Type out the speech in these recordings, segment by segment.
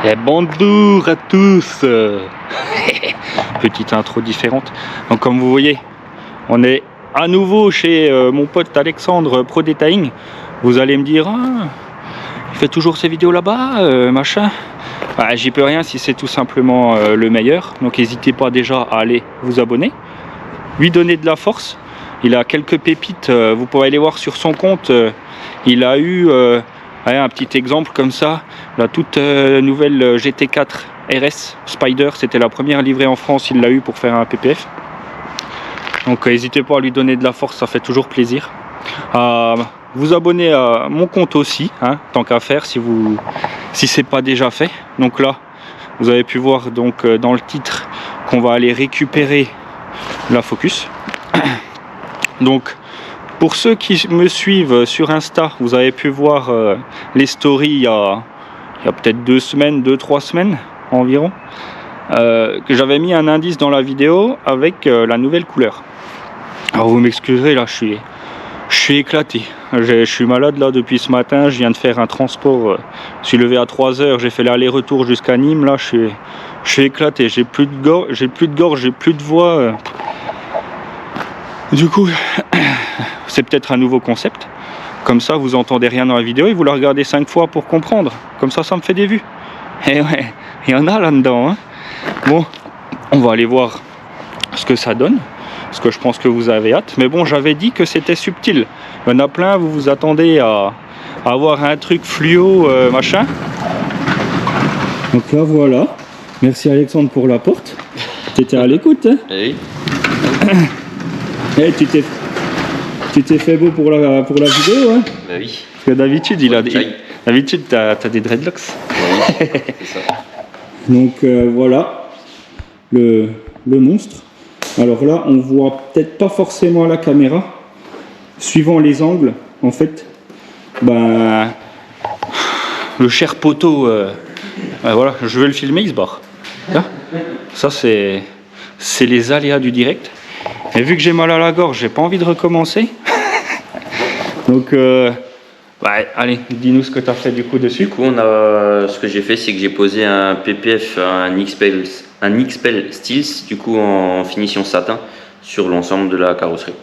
Et bonjour à tous. Petite intro différente. Donc comme vous voyez, on est à nouveau chez mon pote Alexandre Pro Detailing. Vous allez me dire, ah, il fait toujours ces vidéos là-bas, machin. Bah, j'y peux rien si c'est tout simplement le meilleur. Donc n'hésitez pas déjà à aller vous abonner, lui donner de la force. Il a quelques pépites, vous pourrez aller voir sur son compte. Il a eu un petit exemple comme ça, la toute nouvelle GT4 RS Spider, c'était la première livrée en France, il l'a eu pour faire un PPF. Donc n'hésitez pas à lui donner de la force, ça fait toujours plaisir. Vous abonner à mon compte aussi, hein, tant qu'à faire, si c'est pas déjà fait. Donc là, vous avez pu voir donc dans le titre qu'on va aller récupérer la Focus. Donc pour ceux qui me suivent sur Insta, vous avez pu voir les stories il y a peut-être 2-3 semaines environ, que j'avais mis un indice dans la vidéo avec la nouvelle couleur. Alors vous m'excuserez, là je suis éclaté, je suis malade là depuis ce matin, je viens de faire un transport, je suis levé à 3 h, j'ai fait l'aller-retour jusqu'à Nîmes, là je suis éclaté, j'ai plus de gorge, j'ai plus de voix. Du coup, c'est peut-être un nouveau concept. Comme ça, vous entendez rien dans la vidéo et vous la regardez 5 fois pour comprendre. Comme ça me fait des vues. Et ouais, il y en a là-dedans. Hein. Bon, on va aller voir ce que ça donne. Parce que je pense que vous avez hâte. Mais bon, j'avais dit que c'était subtil. Il y en a plein, vous vous attendez à avoir un truc fluo, machin. Donc là, voilà. Merci Alexandre pour la porte. Tu étais à l'écoute, hein? Oui. Hey, tu t'es fait beau pour la vidéo, hein? Bah oui. Parce que d'habitude, d'habitude, t'as des dreadlocks. Oui, c'est ça. Donc voilà, le monstre. Alors là, on voit peut-être pas forcément à la caméra. Suivant les angles, en fait, ben, le cher poteau, voilà, je vais le filmer, il se barre. Là, ça, c'est les aléas du direct. Et vu que j'ai mal à la gorge, j'ai pas envie de recommencer. Donc, allez, dis-nous ce que tu as fait du coup dessus. Du coup, ce que j'ai fait, c'est que j'ai posé un PPF, un XPEL Steels, du coup en finition satin, sur l'ensemble de la carrosserie,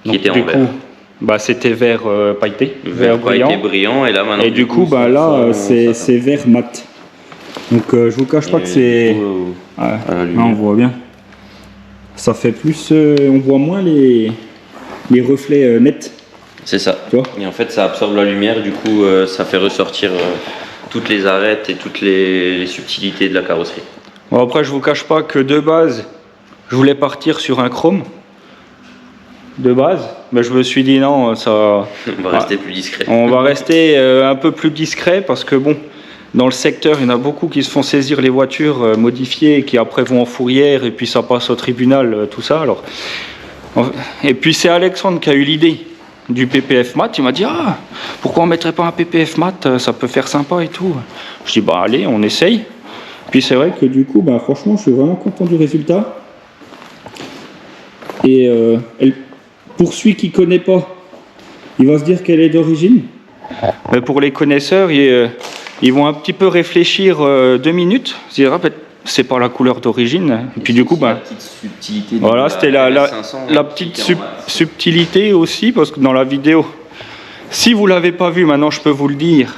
qui était en verre. C'était vert pailleté, vert brillant, et là maintenant. Et du coup, là, c'est vert mat. Donc, je vous cache pas que c'est. On voit bien. Ça fait plus, on voit moins les reflets nets. C'est ça. Tu vois, et en fait, ça absorbe la lumière, du coup, ça fait ressortir toutes les arêtes et toutes les subtilités de la carrosserie. Bon, après, je vous cache pas que de base, je voulais partir sur un chrome. De base, mais je me suis dit non, ça. On va rester plus discret. On va rester un peu plus discret parce que bon. Dans le secteur, il y en a beaucoup qui se font saisir les voitures modifiées, qui après vont en fourrière et puis ça passe au tribunal, tout ça. Alors, et puis c'est Alexandre qui a eu l'idée du PPF mat. Il m'a dit pourquoi on mettrait pas un PPF mat, ça peut faire sympa et tout. Je dis allez, on essaye. Puis c'est vrai que du coup, franchement, je suis vraiment content du résultat. Et pour celui qui connaît pas, il va se dire qu'elle est d'origine. Mais pour les connaisseurs, ils vont un petit peu réfléchir 2 minutes, se dire c'est pas la couleur d'origine. Et puis du coup, la petite subtilité. Voilà, c'était la petite subtilité aussi, parce que dans la vidéo, si vous l'avez pas vu, maintenant je peux vous le dire,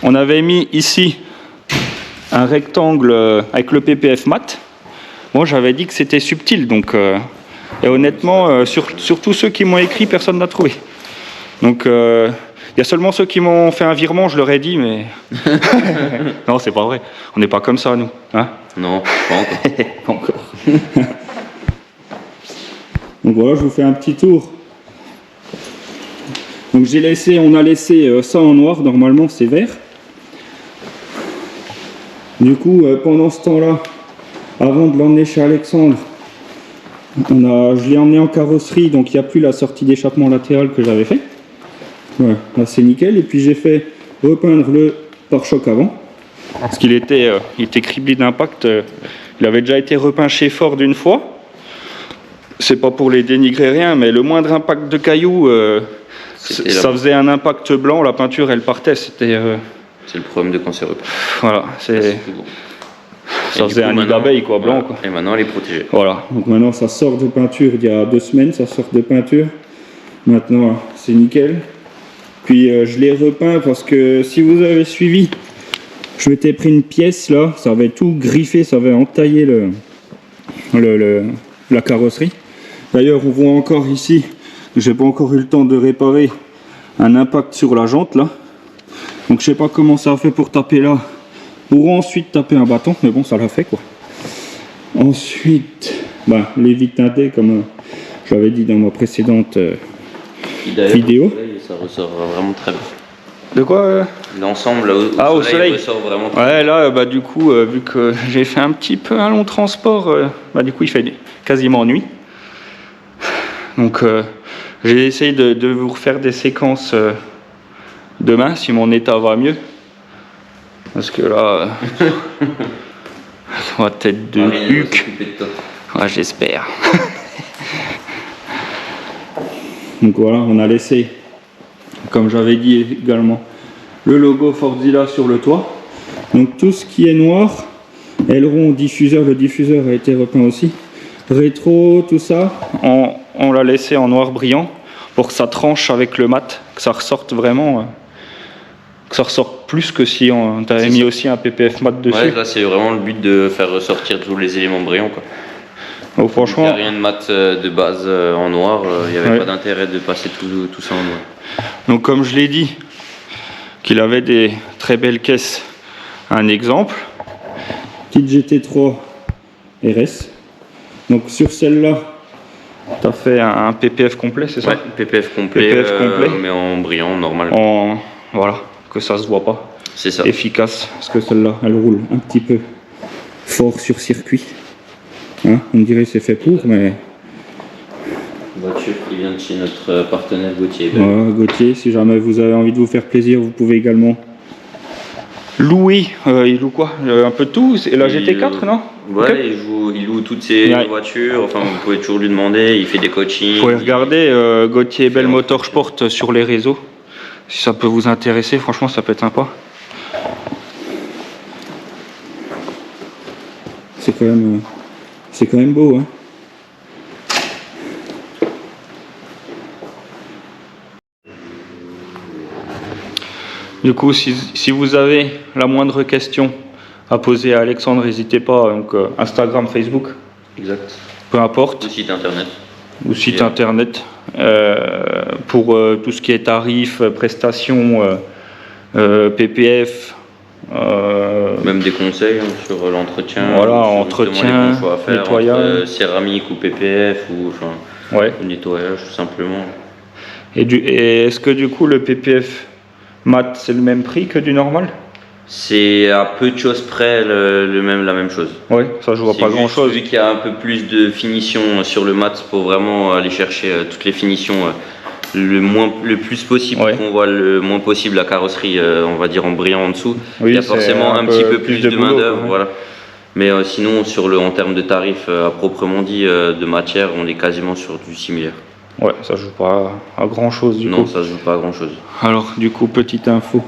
on avait mis ici un rectangle avec le PPF mat. Moi, j'avais dit que c'était subtil, donc et honnêtement, sur tous ceux qui m'ont écrit, personne n'a trouvé. Donc il y a seulement ceux qui m'ont fait un virement, je leur ai dit, mais... Non, c'est pas vrai. On n'est pas comme ça, nous. Hein? Non, pas encore. Pas encore. Donc voilà, je vous fais un petit tour. Donc on a laissé ça en noir, normalement c'est vert. Du coup, pendant ce temps-là, avant de l'emmener chez Alexandre, je l'ai emmené en carrosserie, donc il n'y a plus la sortie d'échappement latéral que j'avais fait. Ouais, là c'est nickel. Et puis j'ai fait repeindre le pare-choc avant. Parce qu'il était criblé d'impact. Il avait déjà été repeint chez Ford une fois. C'est pas pour les dénigrer rien, mais le moindre impact de cailloux, ça faisait un impact blanc. La peinture elle partait. C'est le problème de quand c'est repeint. Voilà, c'est tout beau. ça faisait un nid d'abeille quoi, blanc quoi. Et maintenant elle est protégée. Voilà. Donc maintenant ça sort de peinture, il y a 2 semaines ça sort de peinture. Maintenant c'est nickel. Puis je l'ai repeint parce que si vous avez suivi, je m'étais pris une pièce là, ça avait tout griffé, ça avait entaillé la carrosserie. D'ailleurs on voit encore ici, j'ai pas encore eu le temps de réparer un impact sur la jante là. Donc je sais pas comment ça a fait pour taper là, pour ensuite taper un bâton, mais bon ça l'a fait quoi. Ensuite, les vitres teintées comme j'avais dit dans ma précédente vidéo. Ça ressort vraiment très bien. De quoi L'ensemble au soleil ressort vraiment très bien. Ouais, là du coup vu que j'ai fait un petit peu un long transport, du coup il fait quasiment nuit. Donc j'ai essayé de vous refaire des séquences demain si mon état va mieux. Parce que là ma tête de huc. Ouais, j'espère. Donc voilà, on a laissé, comme j'avais dit également, le logo Fordzilla sur le toit. Donc tout ce qui est noir, aileron, diffuseur, le diffuseur a été repeint aussi. Rétro, tout ça, on l'a laissé en noir brillant pour que ça tranche avec le mat, que ça ressorte vraiment, que ça ressorte plus que si on t'avait mis aussi un PPF mat dessus. Ouais, là c'est vraiment le but de faire ressortir tous les éléments brillants quoi. Donc, franchement, il n'y a rien de mat de base en noir, il n'y avait pas d'intérêt de passer tout ça en noir. Donc comme je l'ai dit, qu'il avait des très belles caisses. Un exemple. Petite GT3 RS. Donc sur celle-là, tu as fait un PPF complet, c'est ça? Ouais, PPF complet, mais en brillant, normal. Voilà, que ça se voit pas. C'est ça. Efficace, parce que celle-là, elle roule un petit peu fort sur circuit. Hein, on dirait que c'est fait pour, mais... Voiture qui vient de chez notre partenaire Gauthier. Voilà, Gauthier, si jamais vous avez envie de vous faire plaisir, vous pouvez également louer. Il loue quoi? Un peu de tout? C'est la GT4, non? Ouais, okay. Il loue toutes ses voitures. Enfin, vous pouvez toujours lui demander. Il fait des coachings. Vous pouvez regarder Gauthier Belle Motorsport sur les réseaux. Si ça peut vous intéresser, franchement, ça peut être sympa. C'est quand même beau, hein. Du coup, si vous avez la moindre question à poser à Alexandre, n'hésitez pas, donc Instagram, Facebook. Exact. Peu importe. Ou site internet. Ou site internet. Pour tout ce qui est tarifs, prestations, PPF. Même des conseils sur l'entretien. Voilà, entretien, nettoyage. Céramique ou PPF ou nettoyage tout simplement. Et est-ce que du coup le PPF mat c'est le même prix que du normal? C'est à peu de choses près la même chose. Oui, ça je vois pas grand chose. Vu qu'il y a un peu plus de finition sur le mat pour vraiment aller chercher toutes les finitions le plus possible, qu'on voit le moins possible la carrosserie, on va dire en brillant en dessous. Oui, il y a forcément un petit peu plus de main d'œuvre, ouais. Voilà. Mais sinon en termes de tarifs à proprement dit de matière, on est quasiment sur du similaire. Ouais, ça joue pas à grand chose du coup. Non, ça joue pas à grand chose. Alors du coup, petite info.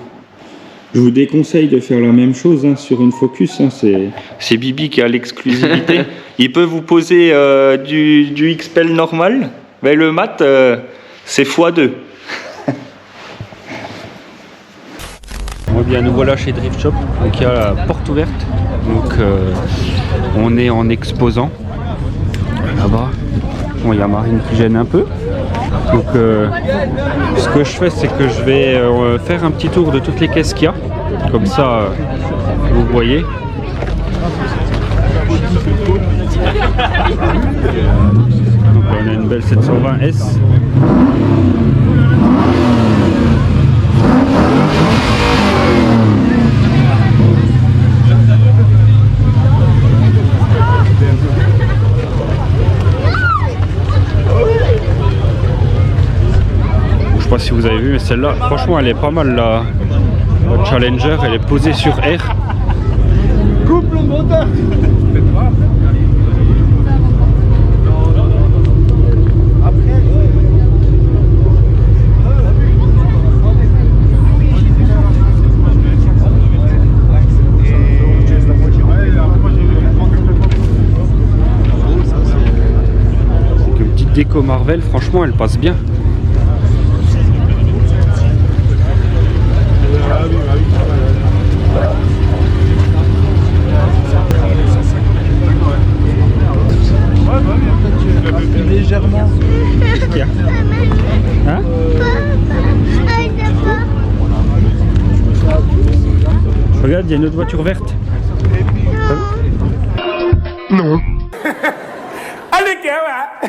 Je vous déconseille de faire la même chose sur une Focus. C'est Bibi qui a l'exclusivité. Il peut vous poser du XPEL normal, mais le mat c'est x2. Bien, nous voilà chez Drift Shop, donc il y a la porte ouverte, donc on est en exposant là-bas. Bon, il y a Marine qui gêne un peu, donc ce que je fais c'est que je vais faire un petit tour de toutes les caisses qu'il y a, comme ça vous voyez. Donc on a une belle 720S. Je sais pas si vous avez vu, mais celle-là, franchement, elle est pas mal. La Challenger, elle est posée sur R. Coupe le moteur. petite déco Marvel, franchement, elle passe bien. Légèrement. Qu'est-ce qu'il y a? Hein? Regarde, il y a une autre voiture verte. Non. Allez, gars!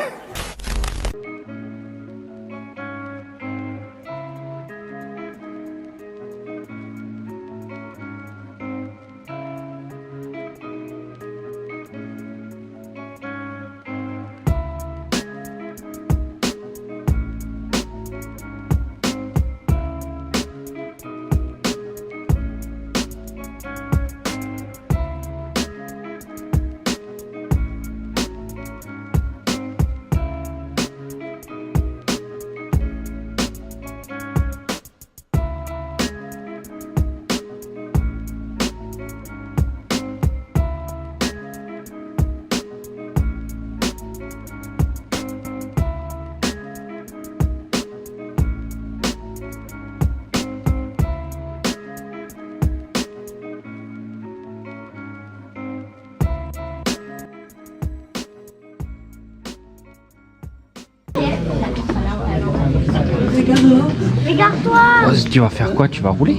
Regarde-toi. Rose, tu vas faire quoi? Tu vas rouler?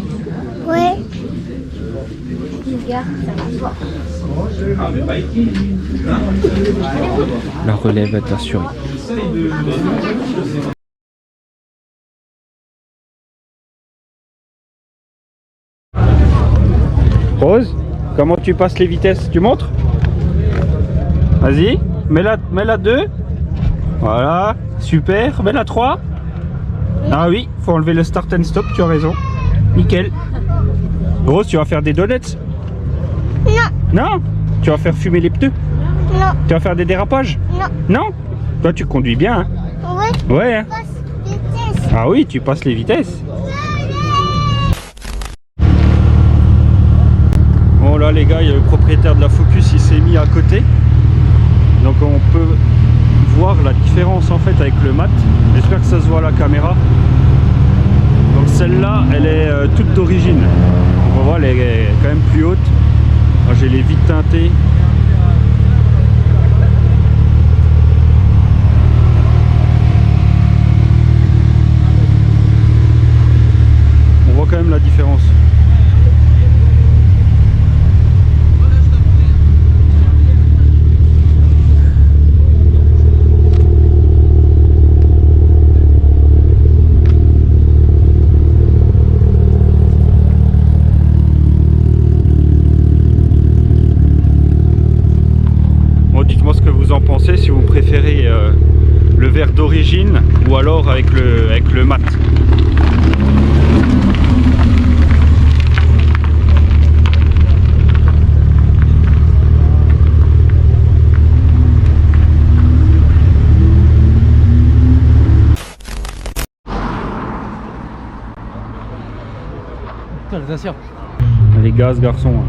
Ouais. Regarde, ça va. La relève est assurée. Rose, comment tu passes les vitesses? Tu montres? Vas-y, mets-la 2. Voilà, super. Mets-la 3. Ah oui, faut enlever le start and stop, tu as raison. Nickel. Rose, tu vas faire des donuts? Non, Non? Tu vas faire fumer les pneus? non, Tu vas faire des dérapages? non. Non? Toi, tu conduis bien, hein? Ouais, Ouais, hein? passe vitesse. Ah oui, tu passes les vitesses. Bon là les gars, il y a le propriétaire de la Focus, il s'est mis à côté. Donc on peut voir la différence en fait avec le mat. J'espère que ça se voit à la caméra. Donc celle-là, elle est toute d'origine. On va voir, elle est quand même plus haute. J'ai les vitres teintées. On voit quand même la différence. Dites-moi ce que vous en pensez, si vous préférez le verre d'origine ou alors avec le mat. Putain, les assiettes. Les gaz, garçons.